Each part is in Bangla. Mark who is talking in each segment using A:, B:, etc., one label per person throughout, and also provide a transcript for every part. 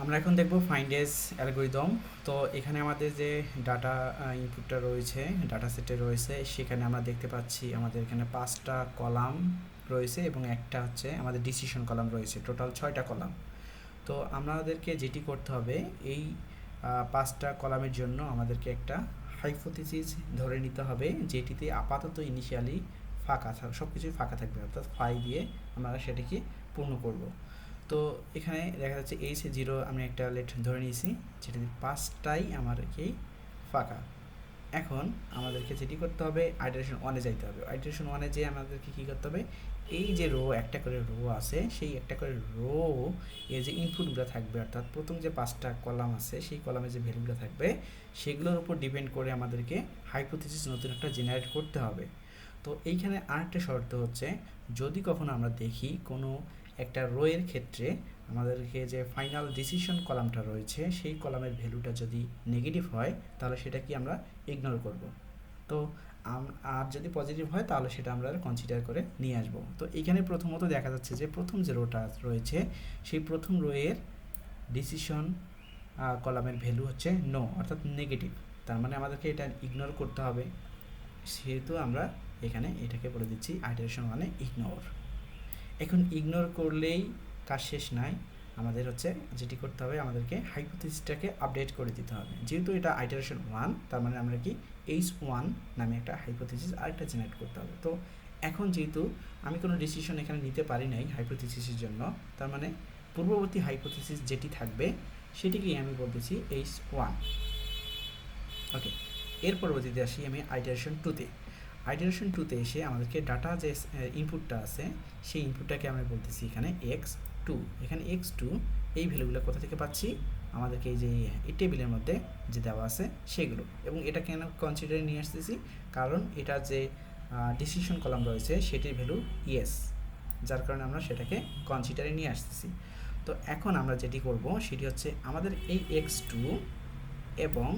A: আমরা এখন দেখব ফাইন্ড এজ অ্যালগরিদম। তো এখানে আমাদের যে ডাটা ইনপুটটা রয়েছে, ডাটা সেটে রয়েছে, সেখানে আমরা দেখতে পাচ্ছি আমাদের এখানে 5টা কলাম রয়েছে এবং একটা হচ্ছে আমাদের ডিসিশন কলাম রয়েছে, টোটাল 6টা কলাম। তো আমাদেরকে যেটি করতে হবে, এই 5টা কলামের জন্য আমাদেরকে একটা হাইপোথিসিস ধরে নিতে হবে, যেটিতে আপাতত ইনিশিয়ালি ফাঁকা সব কিছুই ফাঁকা থাকবে, অর্থাৎ ফাই দিয়ে আমরা সেটিকে পূর্ণ করব। তো এখানে দেখা যাচ্ছে H0 আমি একটা লেট ধরে নিয়েছি, যেটাতে 5টাই আমাদেরকে ফাঁকা। এখন আমাদেরকে যেটি করতে হবে, আইটারেশন 1-এ যাইতে হবে। আইটারেশন 1-এ যেয়ে আমাদেরকে কী করতে হবে, এই যে রো একটা করে রো আছে, সেই একটা করে রো এর যে ইনপুটগুলো থাকবে, অর্থাৎ প্রথম যে 5টা কলাম আছে সেই কলামে যে ভ্যালুগুলো থাকবে সেগুলোর উপর ডিপেন্ড করে আমাদেরকে হাইপোথিসিস নতুন একটা জেনারেট করতে হবে। তো এইখানে আরেকটা শর্ত হচ্ছে, যদি কখনো আমরা দেখি কোনো একটা রো এর ক্ষেত্রে আমাদেরকে যে ফাইনাল ডিসিশন কলামটা রয়েছে সেই কলামের ভ্যালুটা যদি নেগেটিভ হয়, তাহলে সেটা কি আমরা ইগনোর করব। তো আর যদি পজিটিভ হয় তাহলে সেটা আমরা কনসিডার করে নিয়ে আসব। তো এইখানে প্রথমত দেখা যাচ্ছে যে প্রথম যে রোটা রয়েছে সেই প্রথম রো এর ডিসিশন কলামের ভ্যালু হচ্ছে নো, অর্থাৎ নেগেটিভ। তার মানে আমাদেরকে এটা ইগনোর করতে হবে, সেহেতু আমরা এখানে এটাকে বলে দিচ্ছি আইটারেশন 1-এ ইগনোর। এখন ইগনোর করলেই কাজ শেষ নাই, আমাদের হচ্ছে যেটি করতে হবে, আমাদেরকে হাইপোথিসিসটাকে আপডেট করে দিতে হবে। যেহেতু এটা আইটারেশন 1, তার মানে আমরা কি H1 নামে একটা হাইপোথিসিস আরেকটা জেনারেট করতে হবে। তো এখন যেহেতু আমি কোনো ডিসিশন এখানে নিতে পারি নাই হাইপোথিসিসের জন্য, তার মানে পূর্ববর্তী হাইপোথিসিস যেটি থাকবে সেটিকেই আমি বলতেছি H1। ওকে, এর পরবর্তীতে আসি আমি আইটারেশন 2-তে। আইটারেশন 2-তে এসে আমাদেরকে ডাটা যে ইনপুটটা আছে সেই ইনপুটটাকে আমরা বলতেছি এখানে x2। এখানে x2 এই ভ্যালুগুলো কোথা থেকে পাচ্ছি, আমাদেরকে এই যে এই টেবিলের মধ্যে যে দেওয়া আছে সেগুলো। এবং এটা কেন কনসিডারে নিয়ে আসতেছি, কারণ এটা যে ডিসিশন কলাম রয়েছে সেটির ভ্যালু ইয়েস, যার কারণে আমরা সেটাকে কনসিডারে নিয়ে আসতেছি। তো এখন আমরা যেটি করব সেটি হচ্ছে আমাদের এই x2 এবং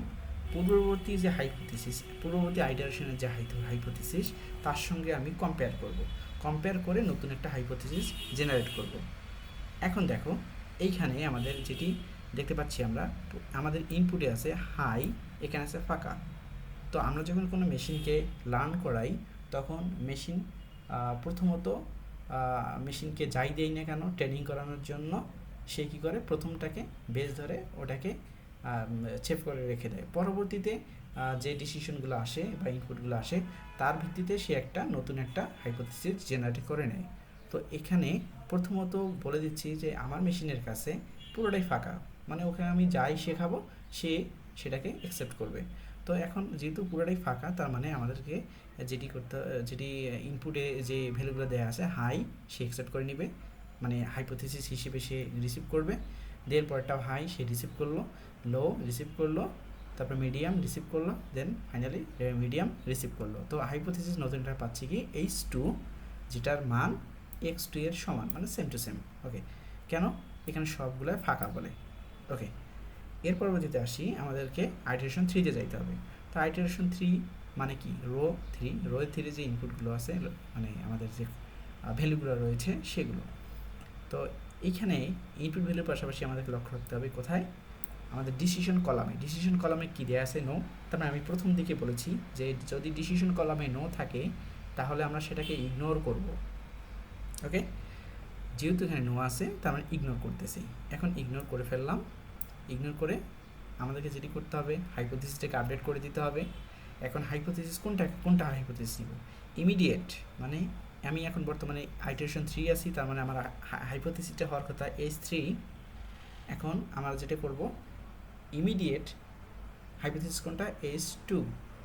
A: পূর্ববর্তী যে হাইপোথিসিস, পূর্ববর্তী আইটারেশনের যে হাইপোথিসিস, তার সঙ্গে আমি কম্পেয়ার করব। কম্পেয়ার করে নতুন একটা হাইপোথিসিস জেনারেট করব। এখন দেখো এইখানে আমাদের যেটি দেখতে পাচ্ছি, আমরা আমাদের ইনপুটে আছে হাই, এখানে আছে ফাঁকা। তো আমরা যখন কোনো মেশিনকে লার্ন করাই, তখন মেশিন প্রথমত মেশিনকে যাই দেই না কেন ট্রেনিং করানোর জন্য, সে কী করে, প্রথমটাকে বেস ধরে ওটাকে সেভ করে রেখে দেয়। পরবর্তীতে যে ডিসিশনগুলো আসে বা ইনপুটগুলো আসে তার ভিত্তিতে সে একটা নতুন একটা হাইপোথিসিস জেনারেট করে নেয়। তো এখানে প্রথমত বলে দিচ্ছি যে আমার মেশিনের কাছে পুরোটাই ফাঁকা, মানে ওখানে আমি যাই শেখাবো সে সেটাকে অ্যাকসেপ্ট করবে। তো এখন যেহেতু পুরোটাই ফাঁকা, তার মানে আমাদেরকে যেটি ইনপুটে যে ভ্যালুগুলো দেওয়া আছে হাই, সে অ্যাকসেপ্ট করে নেবে, মানে হাইপোথিসিস হিসেবে সে রিসিভ করবে। দেন পরেরটাও হাই, সে রিসিভ করলো, লো রিসিভ করলো, তারপর মিডিয়াম রিসিভ করলো, দেন ফাইনালি মিডিয়াম রিসিভ করলো। তো হাইপোথিসিস নতুনটা পাচ্ছি কি H2, যেটার মান x2 এর সমান, মানে সেম টু সেম। ওকে, কেন এখানে সবগুলো ফাঁকা বলে। ওকে, এর পরবর্তীতে আসি, আমাদেরকে আইটারেশন 3-তে যাইতে হবে। তো আইটারেশন 3 মানে কি, রো 3, রো 3 যে ইনপুটগুলো আছে, মানে আমাদের যে ভ্যালুগুলো রয়েছে সেগুলো। তো এইখানে ইনপুট ভ্যালুর পাশাপাশি আমাদেরকে লক্ষ্য রাখতে হবে কোথায়, আমাদের ডিসিশন কলামে। ডিসিশন কলামে কী দেওয়া আছে, নো। তার মানে আমি প্রথম দিকে বলেছি যে যদি ডিসিশন কলামে নো থাকে তাহলে আমরা সেটাকে ইগনোর করব। ওকে, যেহেতু এখানে নো আছে তার মানে ইগনোর করতেছি। এখন ইগনোর করে ফেললাম। ইগনোর করে আমাদেরকে যেটি করতে হবে, হাইপোথিসিসটাকে আপডেট করে দিতে হবে। এখন হাইপোথিসিস কোনটা হাইপোথিসিস নিব, ইমিডিয়েট, মানে আমি এখন বর্তমানে আইটারেশন 3 আছি, তার মানে আমার হাইপোথিসিসটা হওয়ার কথা H3। এখন আমরা যেটা করব, ইমিডিয়েট হাইপোথিসিস কোনটা, H2,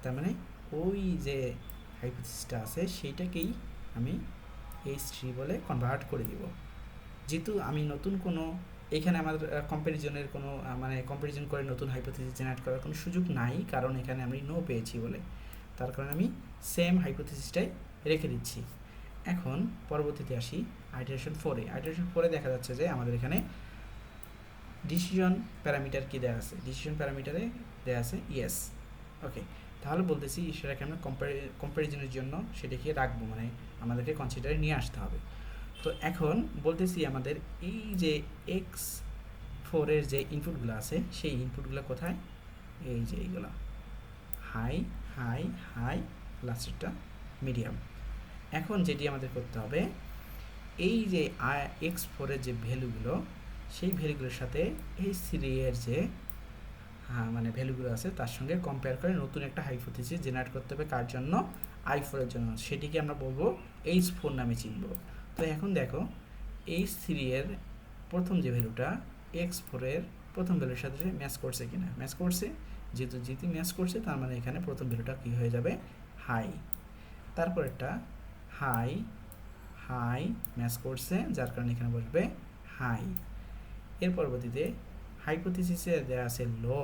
A: তার মানে ওই যে হাইপোথিসিসটা আছে সেইটাকেই আমি H3 বলে কনভার্ট করে দিব। যেহেতু আমি নতুন কোনো এখানে আমার কম্প্যারিজনের কোনো মানে কম্প্যারিজন করে নতুন হাইপোথিসিস জেনারেট করার কোনো সুযোগ নাই, কারণ এখানে আমি নো পেয়েছি বলে, তার কারণে আমি সেম হাইপোথিসিসটাই রেখে দিচ্ছি। এখন পরবর্তীতে আসি আইটারেশন 4-এ। আইটারেশন 4-এ দেখা যাচ্ছে যে আমাদের এখানে ডিসিশন প্যারামিটার কি দেওয়া আছে, ডিসিশন প্যারামিটারে দেওয়া আছে ইয়েস। ওকে, তাহলে বলতেছি সেটাকে আমরা কম্প্যারিজনের জন্য সেটাকে রাখবো, মানে আমাদেরকে কনসিডারে নিয়ে আসতে হবে। তো এখন বলতেছি আমাদের এই যে ফোরের যে ইনপুটগুলো আছে সেই ইনপুটগুলো কোথায়, এই যে এইগুলো হাই হাই হাই, লাস্টেরটা মিডিয়াম। এখন যেটি আমাদের করতে হবে, এই যে x4-এর যে ভ্যালুগুলো, সেই ভ্যালুগুলোর সাথে এই 3-এর যে মানে ভ্যালুগুলো আছে তার সঙ্গে কম্পেয়ার করে নতুন একটা হাইপোথিসিস জেনারেট করতে হবে। কার জন্য? i4-এর জন্য। সেটিকে আমরা বলবো h4 নামে চিনব। তো এখন দেখো h3-এর প্রথম যে ভ্যালুটা x4-এর প্রথম ভ্যালুর সাথে ম্যাচ করছে কিনা, ম্যাচ করছে। যেহেতু ম্যাচ করছে তার মানে এখানে প্রথম ভ্যালুটা কী হয়ে যাবে, হাই। তারপরেরটা হাই হাই ম্যাচ করছে, যার কারণে এখানে বসবে হাই। এর পরবর্তীতে হাইপোথিসিসে দেওয়া আছে লো,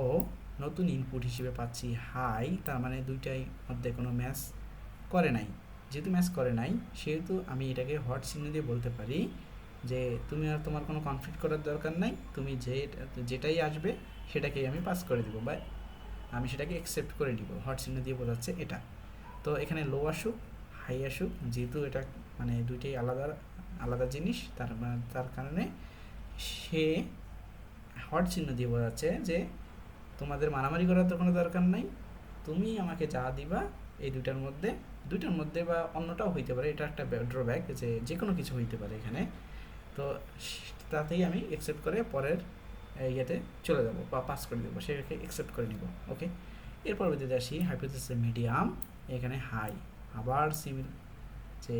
A: নতুন ইনপুট হিসেবে পাচ্ছি হাই, তার মানে দুইটাই মধ্যে কোনো ম্যাচ করে নাই। যেহেতু ম্যাচ করে নাই সেহেতু আমি এটাকে হট চিহ্ন দিয়ে বলতে পারি যে তুমি আর তোমার কোনো কনফ্লিক্ট করার দরকার নাই, তুমি যেটাই আসবে সেটাকেই আমি পাস করে দিব, বা আমি সেটাকে অ্যাকসেপ্ট করে নিব। হট চিহ্ন দিয়ে বোঝাচ্ছে এটা। তো এখানে লো আসুক হাই আসুক, যেহেতু এটা মানে দুইটাই আলাদা আলাদা জিনিস, তার কারণে সে হট চিহ্ন দিয়ে বোঝাচ্ছে যে তোমাদের মারামারি করার তো কোনো দরকার নাই, তুমি আমাকে যা দিবা এই দুইটার মধ্যে বা অন্যটাও হইতে পারে, এটা একটা ড্রব্যাক যে কোনো কিছু হইতে পারে এখানে। তো তাতেই আমি অ্যাকসেপ্ট করে পরের ইয়েতে চলে যাব বা পাস করে দেবো, সেটাকে অ্যাকসেপ্ট করে নিব। ওকে, এর পরবর্তীতে আসি হাইপোথিসিস মিডিয়াম, এখানে হাই। আবার সিমিল যে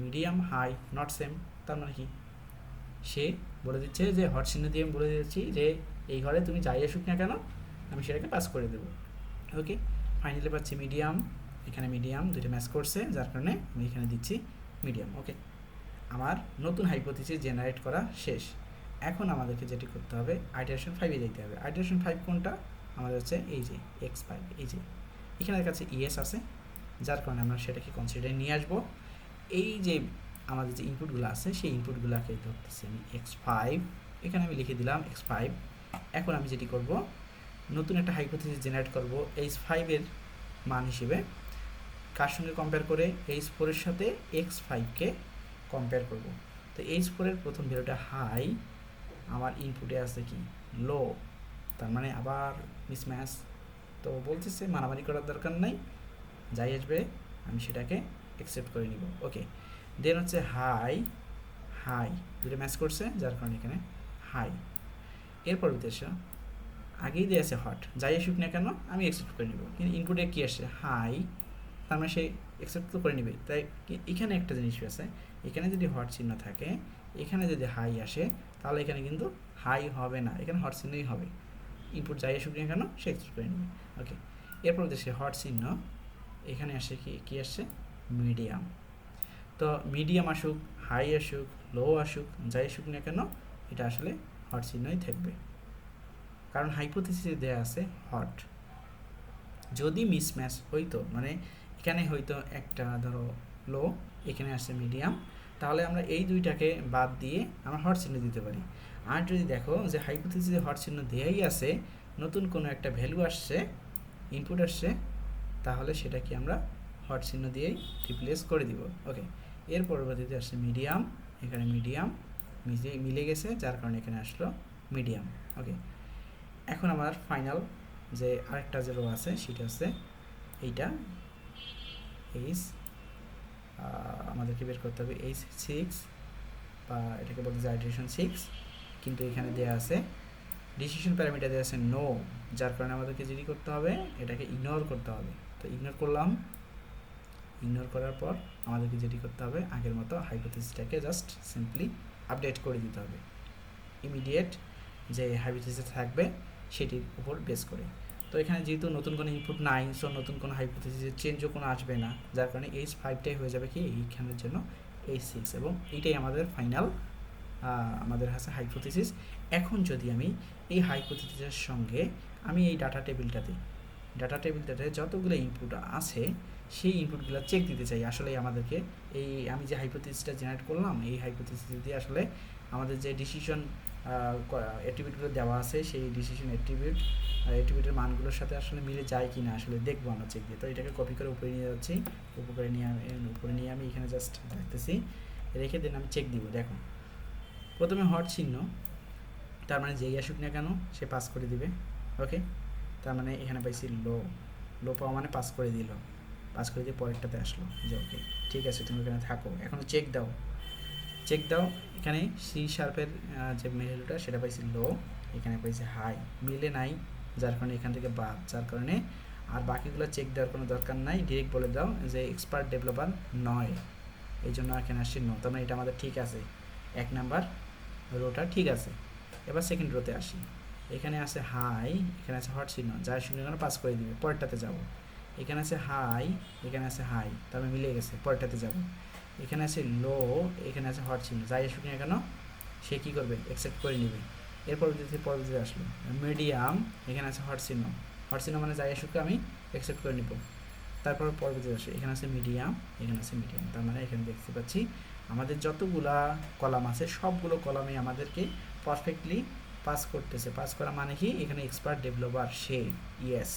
A: মিডিয়াম হাই নট সেম, তার মানে কি সে বলে দিচ্ছে যে হট চিহ্ন দিয়ে আমি বলে দিচ্ছি যে এই ঘরে তুমি যাই আসুক না কেন আমি সেটাকে পাস করে দেবো। ওকে, ফাইনালি পাচ্ছি মিডিয়াম, এখানে মিডিয়াম দুইটা ম্যাচ করছে, যার কারণে আমি এখানে দিচ্ছি মিডিয়াম। ওকে, আমার নতুন হাইপোথিসিস জেনারেট করা শেষ। এখন আমাদেরকে যেটি করতে হবে, আইটারেশন 5-এ যেতে হবে। আইটারেশন 5 কোনটা? আমাদের হচ্ছে এই যে x5, এই যে এখানের কাছে ইএস আছে, যার কারণে আমরা সেটাকে কনসিডারে নিয়ে আসবো। এই যে আমাদের যে ইনপুটগুলো আছে সেই ইনপুটগুলোকে ধরতেছি আমি x5, এখানে আমি লিখে দিলাম x5। এখন আমি যেটি করব, নতুন একটা হাইপোথিসিস জেনারেট করব h5-এর মান হিসেবে। কার সঙ্গে কম্পেয়ার করে? h4-এর সাথে x5-কে কম্পেয়ার করব। তো h4-এর প্রথম ভ্যালুটা হাই, আমার ইনপুটে আছে কি লো, তার মানে আবার মিসম্যাচ। তো বলতেছে মারামারি করার দরকার নাই, যাই আসবে আমি সেটাকে অ্যাকসেপ্ট করে নিব। ওকে, দেন হচ্ছে হাই হাই দুটো ম্যাচ করছে, যার কারণে এখানে হাই। এর পরবর্তী এসে আগেই দিয়ে আছে হট, যাই আসুক না কেন আমি অ্যাকসেপ্ট করে নিব। কিন্তু ইনপুটে কী আসে হাই, তার মানে সে অ্যাকসেপ্ট তো করে নিবে। তাই এখানে একটা জিনিস আছে, এখানে যদি হট চিহ্ন থাকে, এখানে যদি হাই আসে তাহলে এখানে কিন্তু হাই হবে না, এখানে হট চিহ্নই হবে। ইনপুট যাই আসুক না কেন সে অ্যাকসেপ্ট করে নেবে। ওকে, এরপর সে হট চিহ্ন এখানে আসে কি আসছে মিডিয়াম। তো মিডিয়াম আসুক হাই আসুক লো আসুক যাই আসুক না কেন এটা আসলে হট চিহ্নই থাকবে, কারণ হাইপোথিসিসে দেয়া আছে হট। যদি মিসম্যাচ হইতো, মানে এখানে হয়তো একটা ধরো লো এখানে আসছে মিডিয়াম, তাহলে আমরা এই দুইটাকে বাদ দিয়ে আমরা হট চিহ্ন দিতে পারি। আর যদি দেখো যে হাইপোথিসিসে হট চিহ্ন দেয়াই আছে, নতুন কোনো একটা ভ্যালু আসছে, ইনপুট আসছে, তাহলে সেটাকে আমরা হট চিহ্ন দিয়েই রিপ্লেস করে দিব। ওকে, এর পরবর্তীতে আসছে মিডিয়াম, এখানে মিডিয়াম মিলে গেছে, যার কারণে এখানে আসলো মিডিয়াম। ওকে, এখন আমার ফাইনাল যে আরেকটা যে রো আছে সেটা হচ্ছে এইটা এইচ, আমাদেরকে বের করতে হবে H6, বা এটাকে বলতে যে আইটারেশন 6, কিন্তু এখানে দেওয়া আছে ডিসিশন প্যারামিটার দেওয়া আছে নো, যার কারণে আমাদেরকে যেটি করতে হবে এটাকে ইগনোর করতে হবে। তো ইগনোর করলাম, ইগনোর করার পর আমাদেরকে যেটি করতে হবে আগের মতো হাইপোথিসিসটাকে জাস্ট সিম্পলি আপডেট করে দিতে হবে ইমিডিয়েট যে হাইপোথিসিস থাকবে সেটির উপর বেস করে। তো এখানে যেহেতু নতুন কোনো ইনপুট নাই, সো নতুন কোনো হাইপোথিসিসের চেঞ্জও কোনো আসবে না, যার কারণে H5টাই হয়ে যাবে কি এইখানের জন্য H6, এবং এইটাই আমাদের ফাইনাল আমাদের আছে হাইপোথিসিস। এখন যদি আমি এই হাইপোথিসিসের সঙ্গে আমি এই ডাটা টেবিলটাতে যতগুলো ইনপুট আছে সেই ইনপুটগুলো চেক দিতে চাই, আসলে আমাদেরকে এই আমি যে হাইপোথিসিসটা জেনারেট করলাম এই হাইপোথিসিস দিয়ে আসলে আমাদের যে ডিসিশন অ্যাট্রিবিউটগুলো দেওয়া আছে সেই ডিসিশন অ্যাট্রিবিউটের মানগুলোর সাথে আসলে মিলে যায় কি না আসলে দেখবো আমরা চেক দিয়ে। তো এটাকে কপি করে উপরে নিয়ে যাচ্ছি, উপরে নিয়ে আমি এখানে জাস্ট রাখতেছি, রেখে দেন আমি চেক দিব। দেখো প্রথমে হট চিহ্ন, তার মানে যেই আসুক না কেন সে পাস করে দিবে। ওকে, তার মানে এখানে পাইছি লো, লো পাওয়া মানে পাস করে দিল, পাস করে দিয়ে পরেরটাতে আসলো যে ওকে ঠিক আছে তুমি এখানে থাকো। এখন চেক দাও, চেক দাও। এখানে সি শার্পের যে ভ্যালুটা সেটা পাইছি লো, এখানে পাইছি হাই, মিলে নাই, যার কারণে এখান থেকে বাদ, যার কারণে আর বাকিগুলো চেক দেওয়ার কোনো দরকার নাই, ডিরেক্ট বলে দাও যে এক্সপার্ট ডেভেলপার নয়, এই জন্য এখানে আসছে নো। তার মানে এটা আমাদের ঠিক আছে, 1 নাম্বার রোটা ঠিক আছে। এবার সেকেন্ড রোতে আসি, এখানে আছে হাই, এখানে আছে হট চিহ্ন, যার শূন্য কেন পাস করে দিবে, পরেরটাতে যাব। এখানে আছে হাই, এখানে আছে হাই, তারপরে মিলে গেছে, পরেরটাতে যাব। এখানে আছে লো, এখানে আছে হট চিহ্ন, যাই আসুক না কেন সে কী করবে, অ্যাকসেপ্ট করে নেবে। এর পরবর্তীতে আসলো মিডিয়াম, এখানে আছে হট চিহ্ন, হট চিহ্ন মানে যাই আসুক আমি অ্যাকসেপ্ট করে নিব। তারপর পরবর্তীতে আসে এখানে আছে মিডিয়াম, এখানে আছে মিডিয়াম, তার মানে এখানে দেখতে পাচ্ছি আমাদের যতগুলা কলাম আছে সবগুলো কলামে আমাদেরকে পারফেক্টলি পাস করতেছে। পাস করা মানে কি, এখানে এক্সপার্ট ডেভেলপার সে, ইয়েস,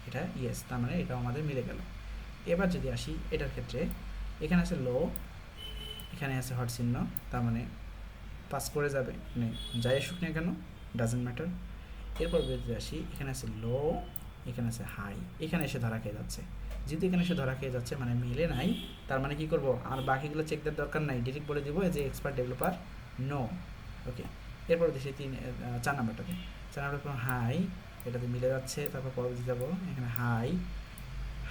A: এটা ইয়েস, তার মানে এটাও আমাদের মিলে গেল। এবার যদি আসি এটার ক্ষেত্রে, এখানে আছে লো, এখানে আছে হট চিহ্ন, তার মানে পাস করে যাবে, মানে যাই আসুক না কেন ডাজেন্ট ম্যাটার। এরপর যদি আসি এখানে আছে লো, এখানে আছে হাই, এখানে এসে ধরা খেয়ে যাচ্ছে, যেহেতু এখানে এসে ধরা খেয়ে যাচ্ছে মানে মিলে নাই, তার মানে কি করব, আর বাকিগুলো চেক দেওয়ার দরকার নাই, ডিরেক্ট বলে দিব যে এক্সপার্ট ডেভেলপার নো। ওকে, এরপর দেখি 4 নাম্বারটাতে, 4 নাম্বার হাই, এটাতে মিলে যাচ্ছে, তারপর পরবর্তী যাব এখানে হাই,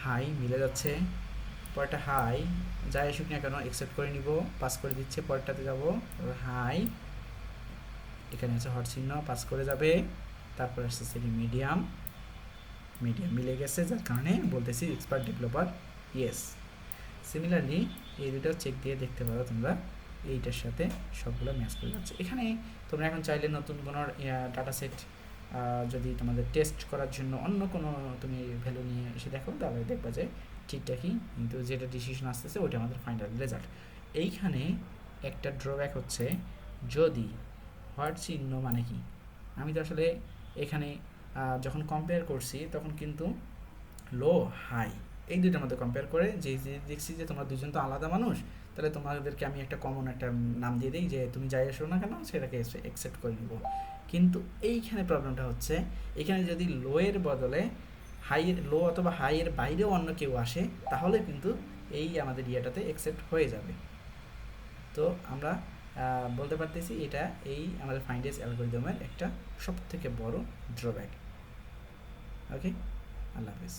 A: হাই মিলে যাচ্ছে, পরেরটা হাই, যাই আসুক না কেন অ্যাকসেপ্ট করে নিব, পাস করে দিচ্ছে, পরেরটাতে যাব হাই, এখানে আছে হট চিহ্ন, পাস করে যাবে, তারপর আসছে সেটি মিডিয়াম, মিডিয়াম মিলে গেছে, যার কারণে বলতেছি এক্সপার্ট ডেভেলপার ইয়েস। সিমিলারলি এই দুটো চেক দিয়ে দেখতে পারো তোমরা এইটার সাথে সবগুলো ম্যাচ করে যাচ্ছে। এখানে তোমরা এখন চাইলে নতুন কোনো ডাটা সেট যদি তোমাদের টেস্ট করার জন্য অন্য কোনো তুমি ভ্যালু নিয়ে এসে দেখো, তাহলে দেখবা যে ঠিকঠাকই, কিন্তু যেটা ডিসিশন আসতেছে ওইটা আমাদের ফাইনাল রেজাল্ট। এইখানে একটা ড্রব্যাক হচ্ছে, যদি হোয়াট চিহ্ন মানে কি, আমি তো আসলে এখানে যখন কম্পেয়ার করছি তখন কিন্তু লো হাই এই দুইটার মধ্যে কম্পেয়ার করে যে দেখছি যে তোমরা দুজন তো আলাদা মানুষ, তাহলে তোমাদেরকে আমি একটা কমন একটা নাম দিয়ে দিই যে তুমি যাই আসো না কেন সেটাকে অ্যাকসেপ্ট করে নিব। কিন্তু এইখানে প্রবলেমটা হচ্ছে, এখানে যদি লো এর বদলে হাইয়ের, লো অথবা হাইয়ের বাইরেও অন্য কেউ আসে, তাহলে কিন্তু এই আমাদের ইয়েটাতে অ্যাকসেপ্ট হয়ে যাবে। তো আমরা বলতে পারতেছি এটা এই আমাদের ফাইন্ডেজ অ্যালগোরিদমের একটা সবথেকে বড় ড্রব্যাক। ওকে, আল্লাহ হাফেজ।